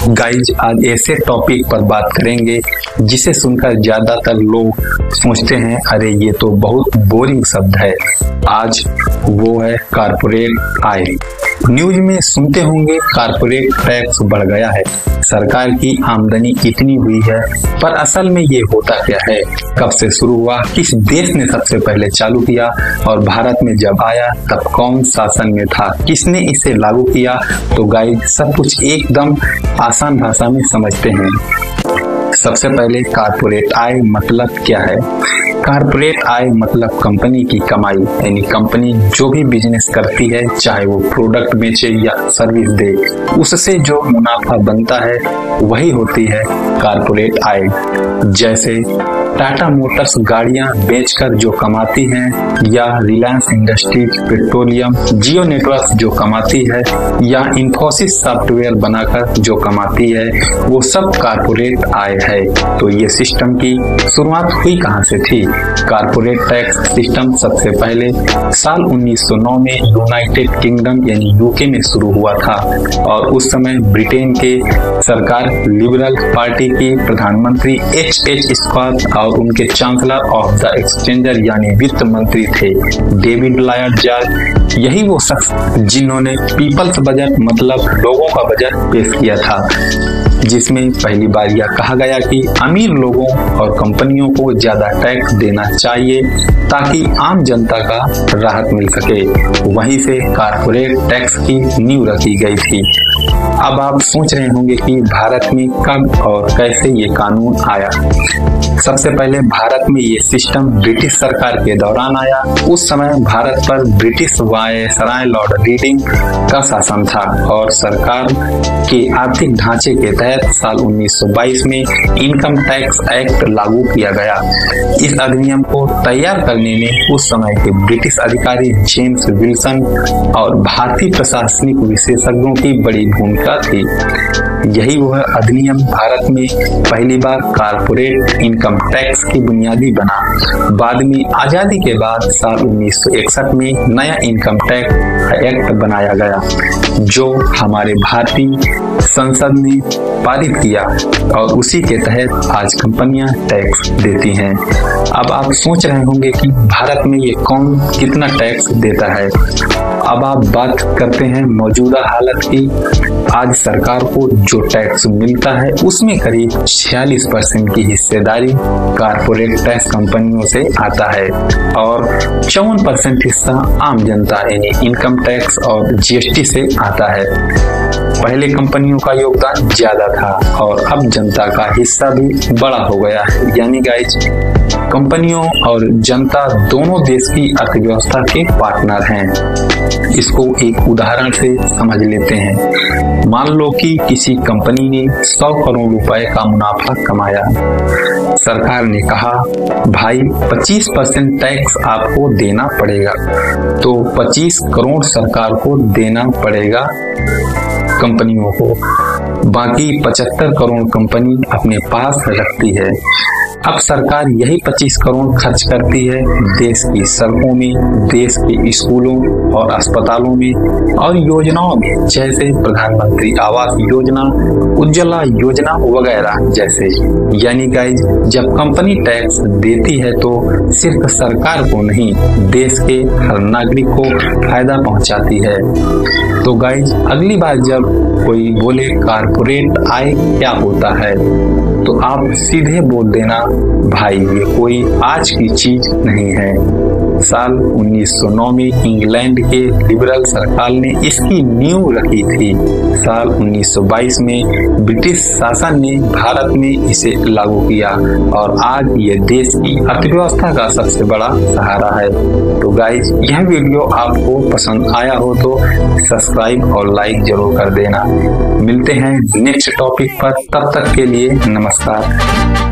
Guys आज ऐसे topic पर बात करेंगे जिसे सुनकर ज्यादातर लोग सोचते हैं अरे ये तो बहुत बोरिंग शब्द है। आज वो है कारपोरेट आय। न्यूज में सुनते होंगे कारपोरेट टैक्स बढ़ गया है, सरकार की आमदनी इतनी हुई है, पर असल में ये होता क्या है, कब से शुरू हुआ, किस देश ने सबसे पहले चालू किया और भारत में जब आया तब कौन शासन में था, किसने इसे लागू किया। तो गाइस सब कुछ एकदम आसान भाषा में समझते हैं। सबसे पहले कारपोरेट आय मतलब क्या है। कारपोरेट आय मतलब कंपनी की कमाई, यानी कंपनी जो भी बिजनेस करती है, चाहे वो प्रोडक्ट बेचे या सर्विस दे, उससे जो मुनाफा बनता है वही होती है कारपोरेट आय। जैसे टाटा मोटर्स गाड़ियां बेचकर जो कमाती है, या रिलायंस इंडस्ट्रीज पेट्रोलियम, जियो नेटवर्क्स जो कमाती है, या इन्फोसिस सॉफ्टवेयर बनाकर जो कमाती है, वो सब कारपोरेट आय है। तो ये सिस्टम की शुरुआत हुई कहाँ से थी। कारपोरेट टैक्स सिस्टम सबसे पहले साल 1909 में यूनाइटेड किंगडम यानी यूके में शुरू हुआ था, और उस समय ब्रिटेन के सरकार लिबरल पार्टी की प्रधानमंत्री H.H. स्कॉट और उनके चांसलर ऑफ द एक्सचेंजर यानी वित्त मंत्री थे डेविड लॉयड जॉर्ज। यही वो शख्स जिन्होंने पीपल्स बजट मतलब लोगों का बजट पेश किया था, जिसमें पहली बार यह कहा गया कि अमीर लोगों और कंपनियों को ज्यादा टैक्स देना चाहिए ताकि आम जनता का राहत मिल सके। वहीं से कारपोरेट टैक्स की नींव रखी गई थी। अब आप सोच रहे होंगे कि भारत में कब और कैसे ये कानून आया। सबसे पहले भारत में ये सिस्टम ब्रिटिश सरकार के दौरान आया। उस समय भारत पर ब्रिटिश वायसराय लॉर्ड रीडिंग का शासन था, और सरकार के आर्थिक ढांचे के तहत साल 1922 में इनकम टैक्स एक्ट लागू किया गया। इस अधिनियम को तैयार करने में उस समय के ब्रिटिश अधिकारी जेम्स विल्सन और भारतीय प्रशासनिक विशेषज्ञों की बड़ी भूमिका थी। यही वह अधिनियम भारत में पहली बार कारपोरेट इनकम टैक्स की बुनियादी बना। बाद में आजादी के बाद साल 1961 में नया इनकम टैक्स एक्ट बनाया गया, जो हमारे भारतीय संसद ने पारित किया, और उसी के तहत आज कंपनियां टैक्स देती हैं। अब आप सोच रहे होंगे कि भारत में ये कौन कितना टैक्स देता है। अब आप बात करते हैं मौजूदा हालत की। आज सरकार को जो टैक्स मिलता है उसमें करीब 46% की हिस्सेदारी कारपोरेट टैक्स कंपनियों से आता है, और 54% हिस्सा आम जनता यानी इनकम टैक्स और GST से आता है। पहले कंपनियों का योगदान ज्यादा था और अब जनता का हिस्सा भी बड़ा हो गया है। यानी गाइस कंपनियों और जनता दोनों देश की अर्थव्यवस्था के पार्टनर हैं। इसको एक उदाहरण से समझ लेते हैं। मान लो कि किसी कंपनी ने 100 करोड़ रुपए का मुनाफा कमाया। सरकार ने कहा भाई 25% टैक्स आपको देना पड़ेगा, तो 25 करोड़ सरकार को देना पड़ेगा कंपनियों को। बाकी 75 करोड़ कंपनी अपने पास रखती है। अब सरकार यही 25 करोड़ खर्च करती है देश की सड़कों में, देश के स्कूलों और अस्पतालों में और योजनाओं में, जैसे प्रधानमंत्री आवास योजना, उज्ज्वला योजना वगैरह जैसे। यानी गाइज जब कंपनी टैक्स देती है तो सिर्फ सरकार को नहीं, देश के हर नागरिक को फायदा पहुंचाती है। तो गाइज अगली बार जब कोई बोले कारपोरेट आय क्या होता है, तो आप सीधे बोल देना भाई ये कोई आज की चीज नहीं है। साल 1909 में इंग्लैंड के लिबरल सरकार ने इसकी नींव रखी थी। साल 1922 में ब्रिटिश शासन ने भारत में इसे लागू किया, और आज ये देश की अर्थव्यवस्था का सबसे बड़ा सहारा है। तो गाइस यह वीडियो आपको पसंद आया हो तो सब्सक्राइब और लाइक जरूर कर देना। मिलते हैं नेक्स्ट टॉपिक पर, तब तक के लिए नमस्कार।